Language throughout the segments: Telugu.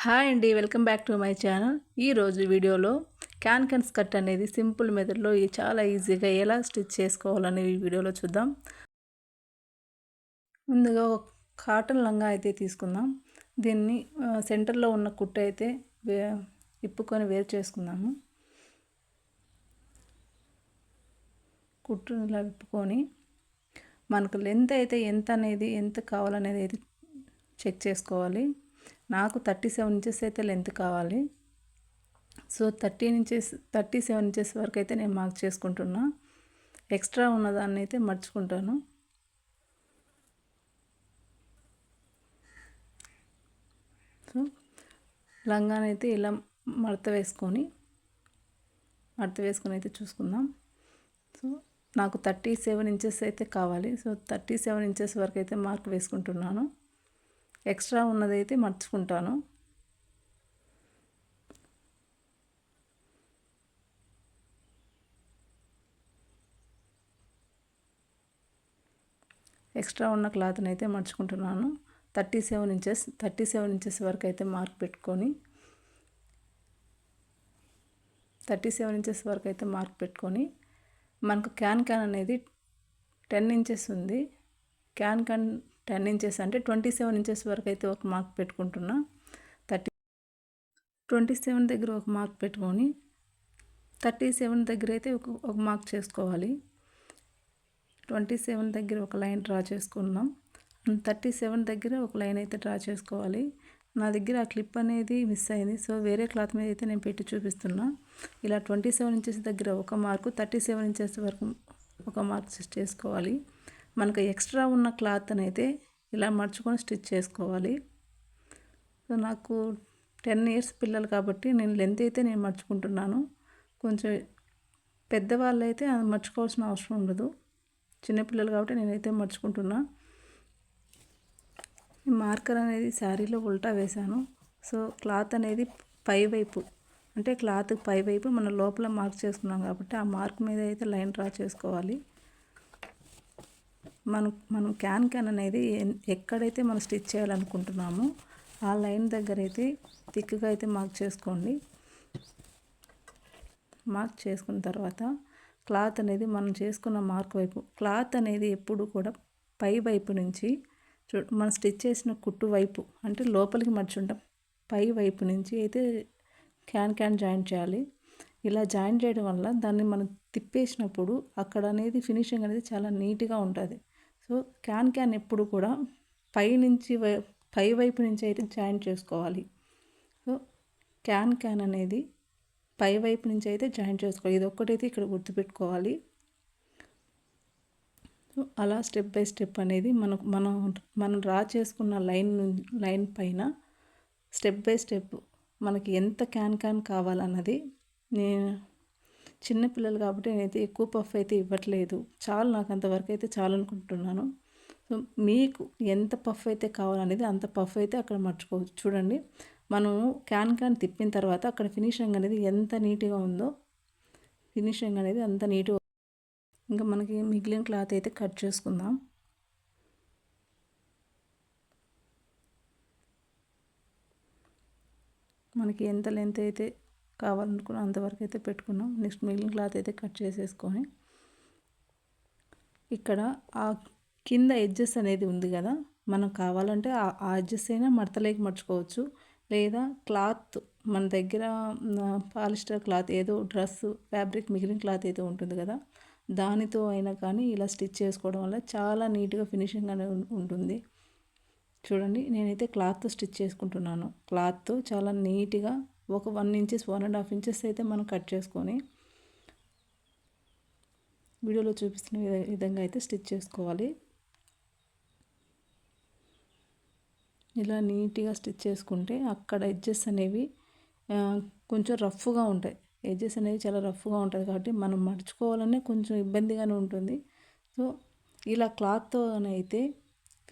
హాయ్ అండి, welcome back to my channel. ఈరోజు వీడియోలో క్యాన్ స్కర్ట్ అనేది సింపుల్ మెథడ్లో చాలా ఈజీగా ఎలా స్టిచ్ చేసుకోవాలని ఈ వీడియోలో చూద్దాం. ముందుగా ఒక కాటన్ లంగా అయితే తీసుకుందాం. దీన్ని సెంటర్లో ఉన్న కుట్టు అయితే ఇప్పుకొని వేరు చేసుకుందాము. కుట్టును ఇలా విప్పుకొని మనకు లెంత్ అయితే ఎంత కావాలనేది అయితే చెక్ చేసుకోవాలి. నాకు 37 ఇంచెస్ అయితే లెంత్ కావాలి. సో 37 ఇంచెస్ వరకు అయితే నేను మార్క్ చేసుకుంటున్నా. ఎక్స్ట్రా ఉన్నదాన్ని అయితే మర్చుకుంటాను. సో లంగానైతే ఇలా మడత వేసుకొని అయితే చూసుకుందాం. సో నాకు 37 ఇంచెస్ అయితే కావాలి. సో 37 ఇంచెస్ వరకు అయితే మార్క్ వేసుకుంటున్నాను. ఎక్స్ట్రా ఉన్నదైతే మర్చుకుంటాను. ఎక్స్ట్రా ఉన్న క్లాత్ని అయితే మర్చుకుంటున్నాను. 37 ఇంచెస్ వరకు అయితే మార్క్ పెట్టుకొని 37 ఇంచెస్ వరకు అయితే మార్క్ పెట్టుకొని మనకు క్యాన్ అనేది 10 ఇంచెస్ ఉంది. క్యాన్ 10 ఇంచెస్ అంటే 27 ఇంచెస్ వరకు అయితే ఒక మార్క్ పెట్టుకుంటున్నా. 27 దగ్గర ఒక మార్క్ పెట్టుకొని 37 దగ్గర అయితే ఒక మార్క్ చేసుకోవాలి. 27 దగ్గర ఒక లైన్ డ్రా చేసుకుందాం. 37 దగ్గర ఒక లైన్ అయితే డ్రా చేసుకోవాలి. నా దగ్గర ఆ క్లిప్ అనేది మిస్ అయింది. సో వేరే క్లాత్ మీద అయితే నేను పెట్టి చూపిస్తున్నా. ఇలా 27 ఇంచెస్ దగ్గర ఒక మార్కు, 37 ఇంచెస్ వరకు ఒక మార్క్ చేసుకోవాలి. మనకు ఎక్స్ట్రా ఉన్న క్లాత్ అయితే ఇలా మర్చుకొని స్టిచ్ చేసుకోవాలి. సో నాకు 10 ఇయర్స్ పిల్లలు కాబట్టి నేను లెంత్ అయితే నేను మర్చుకుంటున్నాను. కొంచెం పెద్దవాళ్ళు అయితే మర్చుకోవాల్సిన అవసరం ఉండదు. చిన్నపిల్లలు కాబట్టి నేనైతే మర్చుకుంటున్నా. ఈ మార్కర్ అనేది శారీలో ఉల్టా వేశాను. సో క్లాత్ అనేది పైవైపు అంటే క్లాత్ పైవైపు మనం లోపల మార్క్ చేసుకున్నాం కాబట్టి ఆ మార్క్ మీద అయితే లైన్ డ్రా చేసుకోవాలి. మనం క్యాన్ అనేది ఎక్కడైతే మనం స్టిచ్ చేయాలనుకుంటున్నామో ఆ లైన్ దగ్గర అయితే థిక్గా అయితే మార్క్ చేసుకోండి. మార్క్ చేసుకున్న తర్వాత క్లాత్ అనేది మనం చేసుకున్న మార్క్ వైపు, క్లాత్ అనేది ఎప్పుడు కూడా పై వైపు నుంచి మనం స్టిచ్ చేసిన కుట్టు వైపు అంటే లోపలికి మర్చుంటాం, పై వైపు నుంచి అయితే క్యాన్ జాయింట్ చేయాలి. ఇలా జాయింట్ చేయడం వల్ల దాన్ని మనం తిప్పేసినప్పుడు అక్కడ అనేది ఫినిషింగ్ అనేది చాలా నీట్గా ఉంటుంది. సో క్యాన్ ఎప్పుడు కూడా పై వైపు నుంచి అయితే జాయింట్ చేసుకోవాలి. సో క్యాన్ అనేది పై వైపు నుంచి అయితే జాయింట్ చేసుకోవాలి. ఇది ఒక్కటైతే ఇక్కడ గుర్తుపెట్టుకోవాలి. సో అలా స్టెప్ బై స్టెప్ అనేది మనం డ్రా చేసుకున్న లైన్ పైన స్టెప్ బై స్టెప్ మనకి ఎంత క్యాన్ కావాలన్నది, నేను చిన్నపిల్లలు కాబట్టి నేనైతే ఎక్కువ పఫ్ అయితే ఇవ్వట్లేదు. చాలు, నాకు అంతవరకు అయితే చాలు అనుకుంటున్నాను. సో మీకు ఎంత పఫ్ అయితే కావాలనేది అంత పఫ్ అయితే అక్కడ మర్చుకోవచ్చు. చూడండి, మనం క్యాన్ తిప్పిన తర్వాత అక్కడ ఫినిషింగ్ అనేది ఎంత నీట్గా ఉందో, ఫినిషింగ్ అనేది అంత నీట్గా. ఇంకా మనకి మిగిలిన క్లాత్ అయితే కట్ చేసుకుందాం. మనకి ఎంత లెంత్ అయితే కావాలనుకున్న అంతవరకు అయితే పెట్టుకున్నాం. నెక్స్ట్ మిగిలిన క్లాత్ అయితే కట్ చేసేసుకొని ఇక్కడ ఆ కింద ఎడ్జెస్ అనేది ఉంది కదా, మనం కావాలంటే ఆ ఎడ్జెస్ అయినా మడతలేకి మర్చుకోవచ్చు. లేదా క్లాత్ మన దగ్గర పాలిస్టర్ క్లాత్ ఏదో డ్రెస్ ఫ్యాబ్రిక్ మిగిలిన క్లాత్ ఏదో ఉంటుంది కదా, దానితో అయినా కానీ ఇలా స్టిచ్ చేసుకోవడం వల్ల చాలా నీట్గా ఫినిషింగ్ అనేది ఉంటుంది. చూడండి, నేనైతే క్లాత్తో స్టిచ్ చేసుకుంటున్నాను. క్లాత్తో చాలా నీట్గా ఒక 1.5 ఇంచెస్ అయితే మనం కట్ చేసుకొని వీడియోలో చూపిస్తున్న విధంగా అయితే స్టిచ్ చేసుకోవాలి. ఇలా నీట్గా స్టిచ్ చేసుకుంటే అక్కడ ఎడ్జెస్ అనేవి కొంచెం రఫ్గా ఉంటాయి. ఎడ్జెస్ అనేవి చాలా రఫ్గా ఉంటుంది కాబట్టి మనం మర్చుకోవాలనే కొంచెం ఇబ్బందిగానే ఉంటుంది. సో ఇలా క్లాత్తో అయితే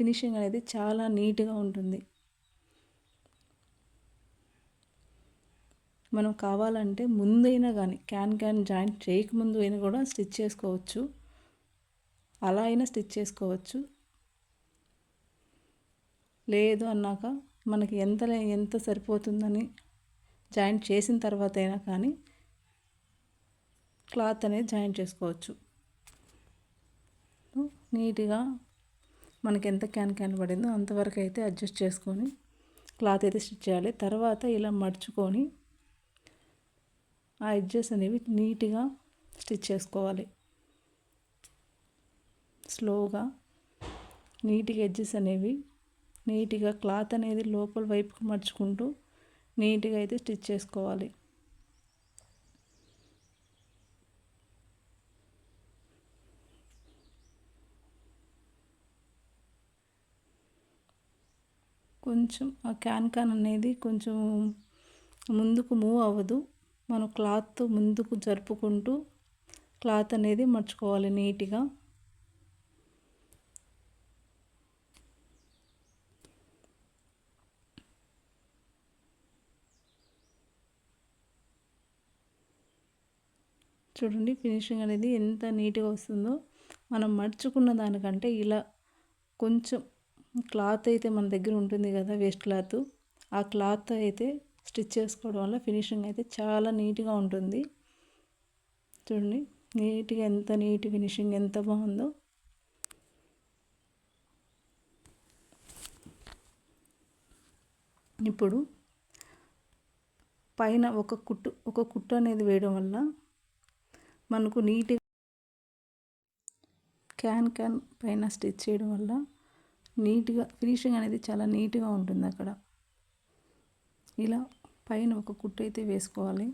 ఫినిషింగ్ అనేది చాలా నీట్గా ఉంటుంది. మనం కావాలంటే ముందైనా కానీ క్యాన్ జాయింట్ చేయకముందు అయినా కూడా స్టిచ్ చేసుకోవచ్చు. అలా అయినా స్టిచ్ చేసుకోవచ్చు. లేదు అన్నాక మనకి ఎంత సరిపోతుందని జాయింట్ చేసిన తర్వాత అయినా కానీ క్లాత్ అనేది జాయింట్ చేసుకోవచ్చు. నీట్గా మనకి ఎంత క్యాన్ పడిందో అంతవరకు అయితే అడ్జస్ట్ చేసుకొని క్లాత్ అయితే స్టిచ్ చేయాలి. తర్వాత ఇలా మడుచుకొని ఆ ఎడ్జెస్ అనేవి నీట్గా స్టిచ్ చేసుకోవాలి. స్లోగా నీట్గా ఎడ్జెస్ అనేవి నీట్గా క్లాత్ అనేది లోపల వైపుకు మడుచుకుంటూ నీట్గా అయితే స్టిచ్ చేసుకోవాలి. కొంచెం ఆ క్యాన్ అనేది కొంచెం ముందుకు మూవ్ అవ్వదు. మనం క్లాత్ ముందుకు జరుపుకుంటూ క్లాత్ అనేది మర్చుకోవాలి నీట్గా. చూడండి ఫినిషింగ్ అనేది ఎంత నీట్గా వస్తుందో. మనం మర్చుకున్న దానికంటే ఇలా కొంచెం క్లాత్ అయితే మన దగ్గర ఉంటుంది కదా, వేస్ట్ క్లాత్, ఆ క్లాత్ అయితే స్టిచ్ చేసుకోవడం వల్ల ఫినిషింగ్ అయితే చాలా నీట్గా ఉంటుంది. చూడండి నీట్గా ఎంత నీట్ ఫినిషింగ్ ఎంత బాగుందో. ఇప్పుడు పైన ఒక కుట్టు అనేది వేయడం వల్ల మనకు నీట్గా క్యాన్ పైన స్టిచ్ చేయడం వల్ల నీట్గా ఫినిషింగ్ అనేది చాలా నీట్గా ఉంటుంది. అక్కడ ఇలా పైన ఒక కుట్టు అయితే వేసుకోవాలి.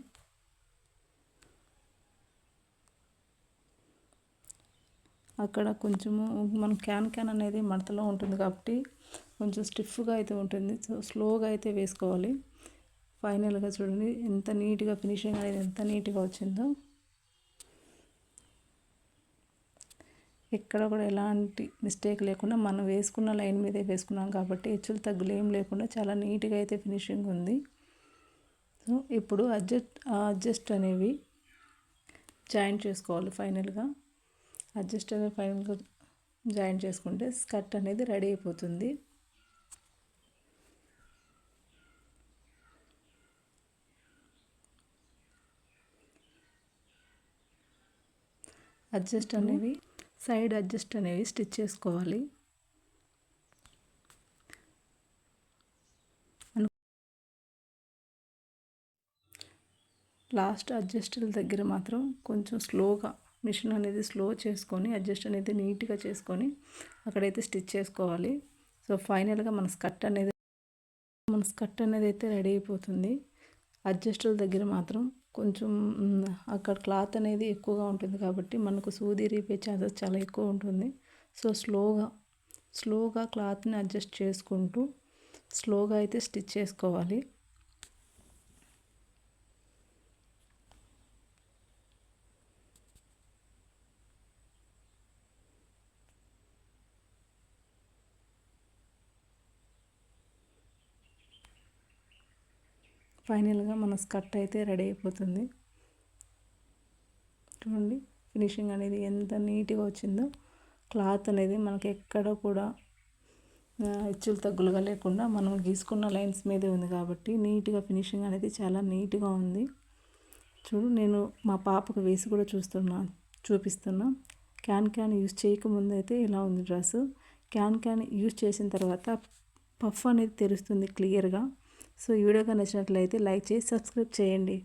అక్కడ కొంచెము మన క్యాన్ అనేది మడతలో ఉంటుంది కాబట్టి కొంచెం స్టిఫ్గా అయితే ఉంటుంది. సో స్లోగా అయితే వేసుకోవాలి. ఫైనల్గా చూడండి ఎంత నీట్గా ఫినిషింగ్ అనేది ఎంత నీట్గా వచ్చిందో. ఎక్కడ కూడా ఎలాంటి మిస్టేక్ లేకుండా మనం వేసుకున్న లైన్ మీదే వేసుకున్నాం కాబట్టి హెచ్చులు తగ్గులు ఏం లేకుండా చాలా నీట్గా అయితే ఫినిషింగ్ ఉంది. సో ఇప్పుడు అడ్జస్ట్ అనేవి జాయింట్ చేసుకోవాలి. ఫైనల్గా అడ్జస్ట్ అనేది ఫైనల్గా జాయింట్ చేసుకుంటే స్కర్ట్ అనేది రెడీ అయిపోతుంది. సైడ్ అడ్జస్ట్ అనేవి స్టిచ్ చేసుకోవాలి. లాస్ట్ అడ్జస్టుల దగ్గర మాత్రం కొంచెం స్లోగా మిషన్ అనేది స్లో చేసుకొని అడ్జస్ట్ అనేది నీట్గా చేసుకొని అక్కడైతే స్టిచ్ చేసుకోవాలి. సో ఫైనల్గా మన స్కర్ట్ అనేది అయితే రెడీ అయిపోతుంది. అడ్జస్టుల దగ్గర మాత్రం కొంచెం అక్కడ క్లాత్ అనేది ఎక్కువగా ఉంటుంది కాబట్టి మనకు సూది రీపే ఛాన్సెస్ చాలా ఎక్కువ ఉంటుంది. సో స్లోగా క్లాత్ని అడ్జస్ట్ చేసుకుంటూ స్లోగా అయితే స్టిచ్ చేసుకోవాలి. ఫైనల్గా మన స్కర్ట్ అయితే రెడీ అయిపోతుంది. చూడండి ఫినిషింగ్ అనేది ఎంత నీట్గా వచ్చిందో. క్లాత్ అనేది మనకి ఎక్కడ కూడా హెచ్చులు తగ్గులుగా లేకుండా మనం గీసుకున్న లైన్స్ మీదే ఉంది కాబట్టి నీట్గా ఫినిషింగ్ అనేది చాలా నీట్గా ఉంది. చూడు నేను మా పాపకు వేసి కూడా చూపిస్తున్నా. క్యాన్ యూజ్ చేయకముందు అయితే ఇలా ఉంది డ్రెస్. క్యాన్ యూజ్ చేసిన తర్వాత పఫ్ అనేది తెలుస్తుంది క్లియర్గా. సో ఈ వీడియో నచ్చినట్లయితే లైక్ చేసి సబ్స్క్రైబ్ చేయండి.